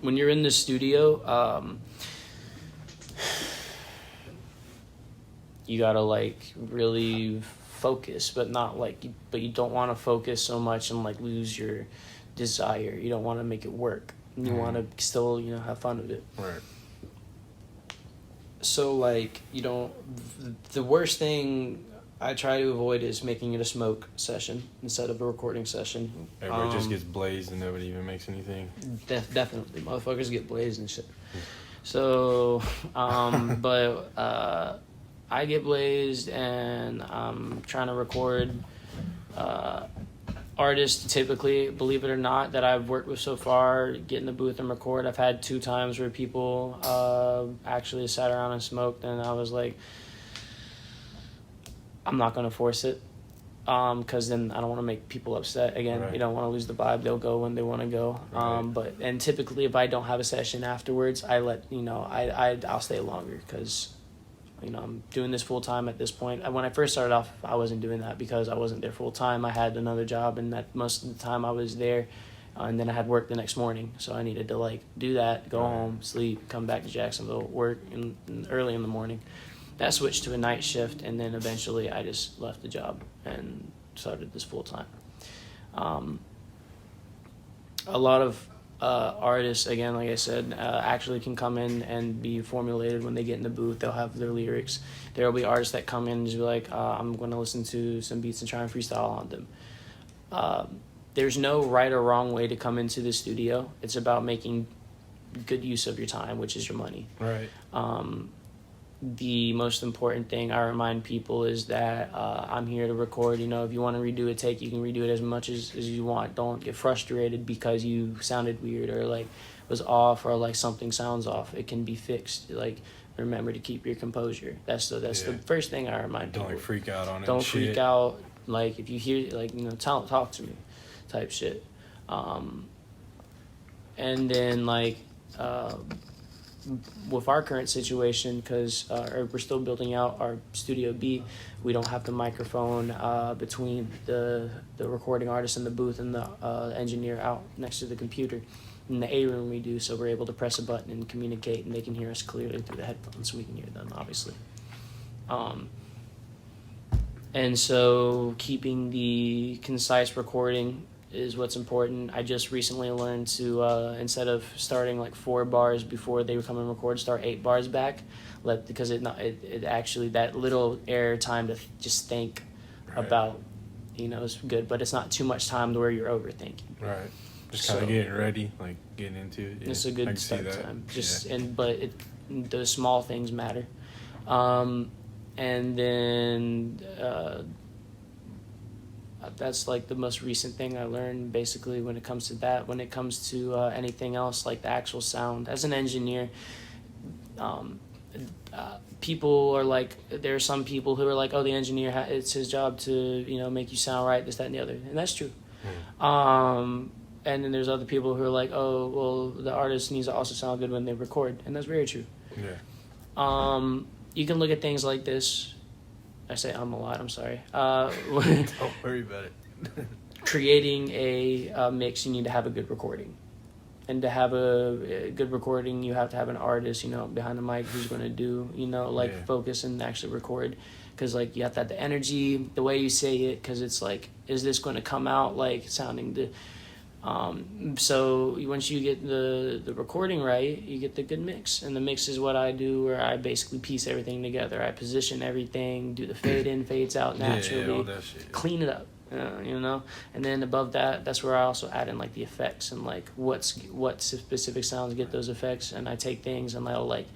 when you're in the studio, you gotta like really focus, but not like, but you don't want to focus so much and like lose your desire. You don't want to make it work. You want to still, you know, have fun with it. Right. So like, you don't. The worst thing I try to avoid is making it a smoke session instead of a recording session. Everybody just gets blazed and nobody even makes anything. Definitely, motherfuckers get blazed and shit. So, but I get blazed and I'm trying to record artists typically, believe it or not, that I've worked with so far, get in the booth and record. I've had 2 times where people actually sat around and smoked, and I was like, I'm not going to force it, because then I don't want to make people upset. Again, right. You don't want to lose the vibe. They'll go when they want to go. Right. And typically if I don't have a session afterwards, I let, you know, I'll stay longer because, you know, I'm doing this full time at this point. When I first started off, I wasn't doing that because I wasn't there full time. I had another job, and that most of the time I was there, and then I had work the next morning. So I needed to like do that, go home, sleep, come back to Jacksonville, work early in the morning. That switched to a night shift, and then eventually I just left the job and started this full time. A lot of artists, again, like I said, actually can come in and be formulated when they get in the booth. They'll have their lyrics. There will be artists that come in and just be like, I'm going to listen to some beats and try and freestyle on them. There's no right or wrong way to come into the studio. It's about making good use of your time, which is your money. Right. The most important thing I remind people is that I'm here to record. You know, if you want to redo a take, you can redo it as much as you want. Don't get frustrated because you sounded weird or like was off or like something sounds off. It can be fixed. Like, remember to keep your composure. That's the first thing I remind people. Don't like freak out on it. Don't freak out. Like, if you hear, like, you know, talk to me type shit. And then like with our current situation, because we're still building out our Studio B, we don't have the microphone between the recording artist in the booth and the engineer out next to the computer. In the A room we do, so we're able to press a button and communicate, and they can hear us clearly through the headphones, so we can hear them, obviously. And so keeping the concise recording is what's important. I just recently learned to, instead of starting like 4 bars before they come and record, start 8 bars back, because it actually, that little air time to just think about, you know, is good, but it's not too much time to where you're overthinking. Right. Just kind of getting ready, like getting into it. Yeah. It's a good start time. The small things matter. And then that's like the most recent thing I learned basically when it comes to that. When it comes to anything else, like the actual sound, as an engineer, people are like, there are some people who are like, oh, the engineer, it's his job to, you know, make you sound right, this, that, and the other, and that's true. And then there's other people who are like, oh, well, the artist needs to also sound good when they record, and that's very true. Yeah. You can look at things like this. I say a lot, I'm sorry. Don't worry about it. Creating a mix, you need to have a good recording. And to have a good recording, you have to have an artist, you know, behind the mic who's going to do, you know, like focus and actually record. Because, like, you have to have the energy, the way you say it, because it's like, is this going to come out, like, sounding the... So once you get the recording right, you get the good mix. And the mix is what I do, where I basically piece everything together. I position everything, do the fade in, fades out naturally, all that shit. Clean it up, you know. And then above that, that's where I also add in like the effects and like what specific sounds get those effects. And I take things and I'll like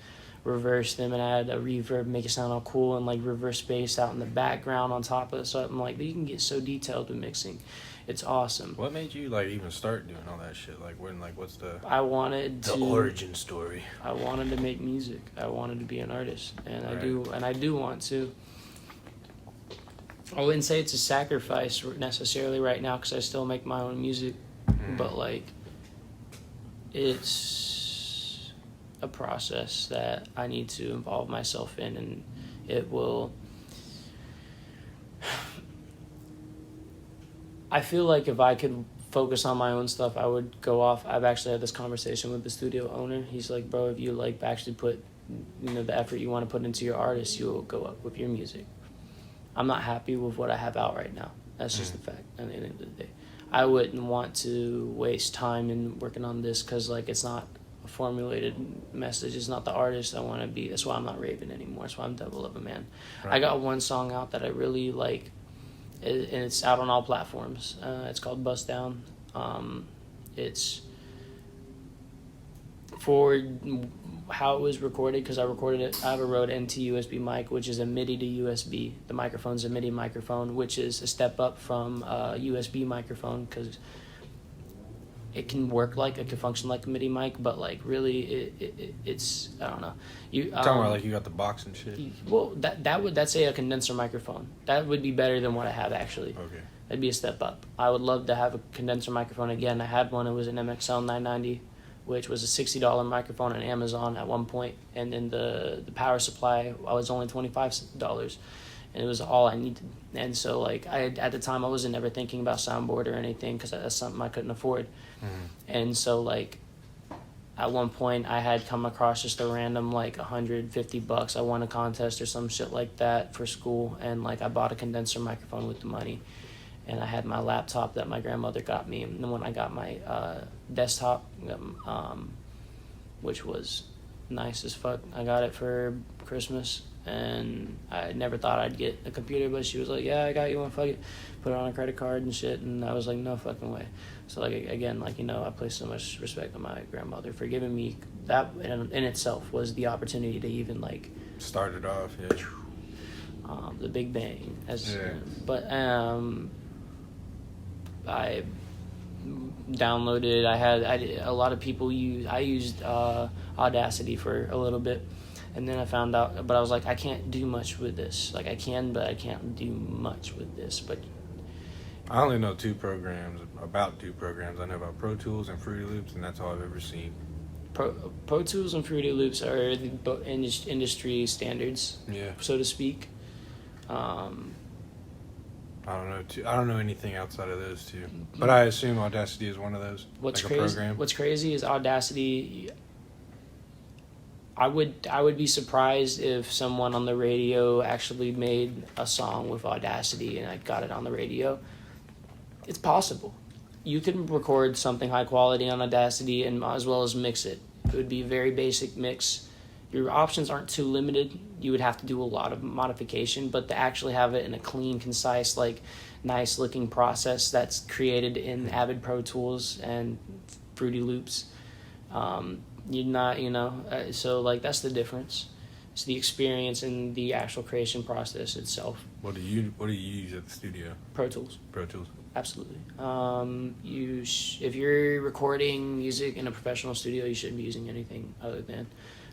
reverse them and add a reverb, make it sound all cool, and like reverse bass out in the background on top of it. So I'm like, you can get so detailed with mixing. It's awesome. What made you like even start doing all that shit? Like when, like, what's the? I wanted the origin story. I wanted to make music. I wanted to be an artist, and Right. I do want to. I wouldn't say it's a sacrifice necessarily right now because I still make my own music, but like, it's a process that I need to involve myself in, and it will. I feel like if I could focus on my own stuff, I would go off. I've actually had this conversation with the studio owner. He's like, bro, if you like actually put, the effort you want to put into your artist, you'll go up with your music. I'm not happy with what I have out right now. That's just the fact at the end of the day. I wouldn't want to waste time in working on this because, like, it's not a formulated message. It's not the artist I want to be. That's why I'm not Raven anymore. That's why I'm Devil of a Man. Right. I got one song out that I really like, and it's out on all platforms. It's called Bust Down. It's for how it was recorded, because I recorded it. I have a Rode NT USB mic, which is a MIDI to USB. The microphone's a MIDI microphone, which is a step up from a USB microphone, because it can work like, it can function like a MIDI mic, but like really it's I don't know. You talking about like you got the box and shit. Well, that's a condenser microphone. That would be better than what I have actually. Okay. That'd be a step up. I would love to have a condenser microphone again. I had one. It was an MXL 990. Which was a $60 microphone on Amazon at one point, and then the power supply I was only $25, and it was all I needed. And so like at the time I wasn't ever thinking about soundboard or anything because that's something I couldn't afford. And so like at one point I had come across just a random like $150. I won a contest or some shit like that for school, and like I bought a condenser microphone with the money. And I had my laptop that my grandmother got me. And then when I got my desktop, which was nice as fuck, I got it for Christmas. And I never thought I'd get a computer, but she was like, yeah, I got you one, fuck it. Put it on a credit card and shit. And I was like, no fucking way. So like, again, like, I place so much respect on my grandmother for giving me that in itself was the opportunity to even like... Started off, yeah. The Big Bang. I downloaded. A lot of people use. I used Audacity for a little bit, and then I found out. But I was like, I can't do much with this. Like I can, but I can't do much with this. But I only know two programs. I know about Pro Tools and Fruity Loops, and that's all I've ever seen. Pro Tools and Fruity Loops are the industry standards, so to speak. I don't know anything outside of those two, but I assume Audacity is one of those. What's like crazy? A program. What's crazy is Audacity. I would be surprised if someone on the radio actually made a song with Audacity and I got it on the radio. It's possible. You can record something high quality on Audacity and as well as mix it. It would be a very basic mix. Your options aren't too limited. You would have to do a lot of modification, but to actually have it in a clean, concise, like nice looking process that's created in Avid Pro Tools and Fruity Loops, you're not, so like that's the difference. It's the experience and the actual creation process itself. What do you use at the studio? Pro Tools. Pro Tools. Absolutely. If you're recording music in a professional studio, you shouldn't be using anything other than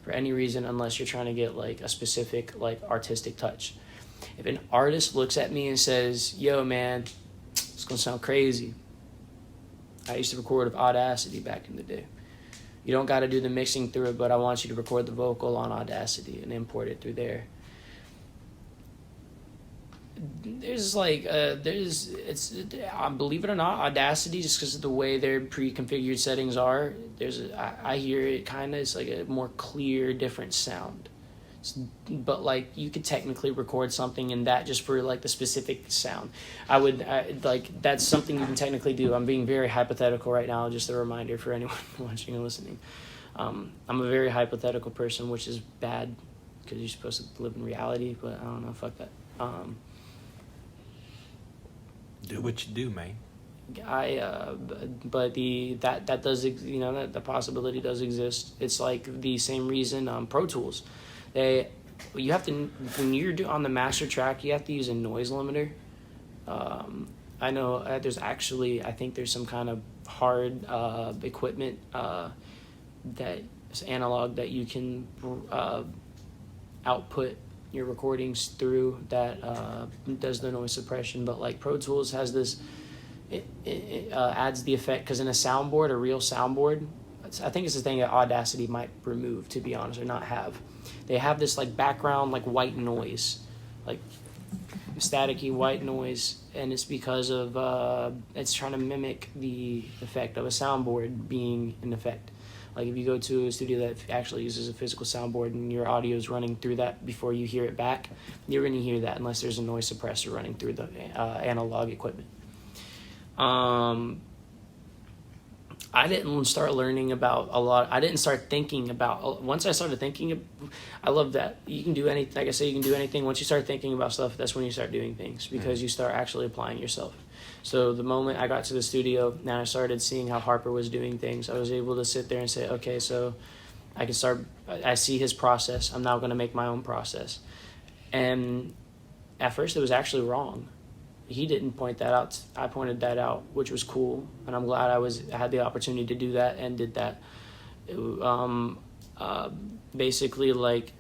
for any reason unless you're trying to get like a specific like artistic touch. If an artist looks at me and says, yo man, it's gonna sound crazy, I used to record with Audacity back in the day. You don't got to do the mixing through it, but I want you to record the vocal on Audacity and import it through there. Believe it or not, Audacity, just because of the way their pre-configured settings are, I hear it kind of, it's like a more clear, different sound. But like you could technically record something in that just for like the specific sound. That's something you can technically do. I'm being very hypothetical right now, just a reminder for anyone watching and listening. I'm a very hypothetical person, which is bad because you're supposed to live in reality, but I don't know, fuck that. Do what you do, man. But that does, that the possibility does exist. It's like the same reason Pro Tools, you have to, when you're on the master track, you have to use a noise limiter. I know there's actually, I think there's some kind of hard equipment that's analog that you can output your recordings through that does the noise suppression. But like Pro Tools has this, it adds the effect, because in a real soundboard, I think it's the thing that Audacity might remove, to be honest, or not have. They have this like background like white noise, like staticky white noise, and it's because of it's trying to mimic the effect of a soundboard being in effect. Like if you go to a studio that actually uses a physical soundboard and your audio is running through that before you hear it back, you're going to hear that unless there's a noise suppressor running through the analog equipment. I didn't start learning about a lot. I didn't start thinking about, once I started thinking, I love that. You can do anything, like I say, you can do anything. Once you start thinking about stuff, that's when you start doing things, because you start actually applying yourself. So the moment I got to the studio, now I started seeing how Harper was doing things, I was able to sit there and say, okay, so I see his process. I'm now going to make my own process. And at first it was actually wrong. He didn't point that out. I pointed that out, which was cool, and I'm glad I had the opportunity to do that and did that. Basically, like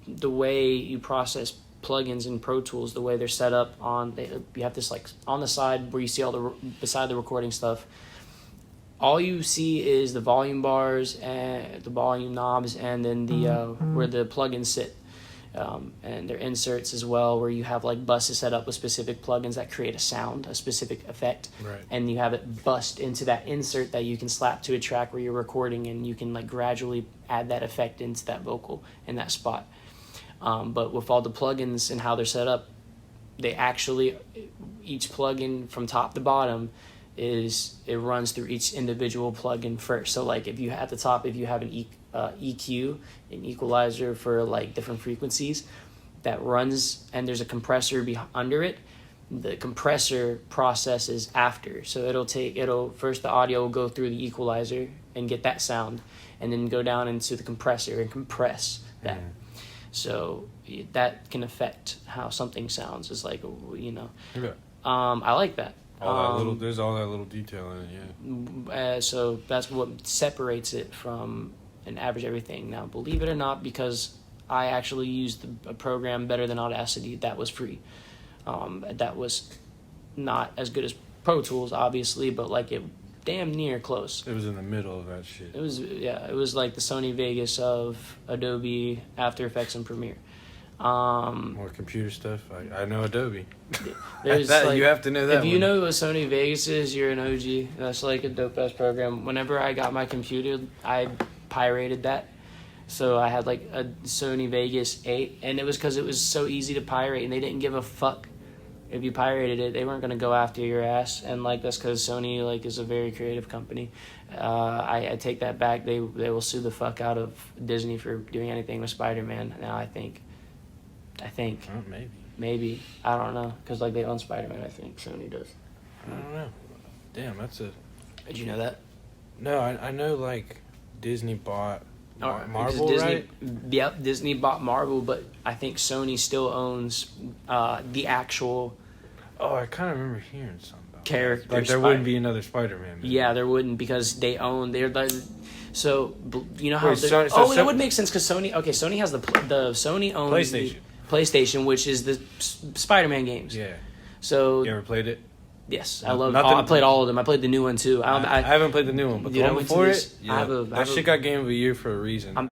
the way you process plugins in Pro Tools, the way they're set up you have this like on the side where you see beside the recording stuff. All you see is the volume bars and the volume knobs, and then where the plugins sit. And their inserts as well, where you have like buses set up with specific plugins that create a sound, a specific effect, right. And you have it bust into that insert that you can slap to a track where you're recording, and you can like gradually add that effect into that vocal in that spot. But with all the plugins and how they're set up, each plugin from top to bottom it runs through each individual plugin first. So like if you at the top, if you have an EQ, an equalizer for like different frequencies that runs, and there's a compressor under it, the compressor processes after. So first the audio will go through the equalizer and get that sound, and then go down into the compressor and compress that. So that can affect how something sounds. It's like, Yeah. I like that. There's all that little detail in it, yeah. So that's what separates it from an average everything. Now, believe it or not, because I actually used a program better than Audacity that was free. That was not as good as Pro Tools, obviously, but like it damn near close. It was in the middle of that shit. It was like the Sony Vegas of Adobe After Effects and Premiere. More computer stuff. I know Adobe. There's you have to know that. If you know what Sony Vegas is, you're an OG. That's like a dope ass program. Whenever I got my computer, I pirated that. So I had like a Sony Vegas 8, and it was because it was so easy to pirate, and they didn't give a fuck if you pirated it. They weren't gonna go after your ass, and like that's because Sony like is a very creative company. I take that back. They will sue the fuck out of Disney for doing anything with Spider-Man. Now I think. Maybe. I don't know. Because, like, they own Spider-Man, I think. Sony does. I don't know. Damn, that's a... Did you know that? No, I know, like, Disney bought Marvel, Disney, right? Yep, Disney bought Marvel, but I think Sony still owns the actual... Oh, I kind of remember hearing something about character. Like, there wouldn't be another Spider-Man movie. Yeah, there wouldn't, because they're like... So, you know how... Wait, it would make sense, because Sony... Okay, Sony has the Sony owns... PlayStation, which is the Spider-Man games. Yeah. So you ever played it? Yes, I played all of them. I played the new one too. I haven't played the new one, but the one before it, that shit got Game of the Year for a reason.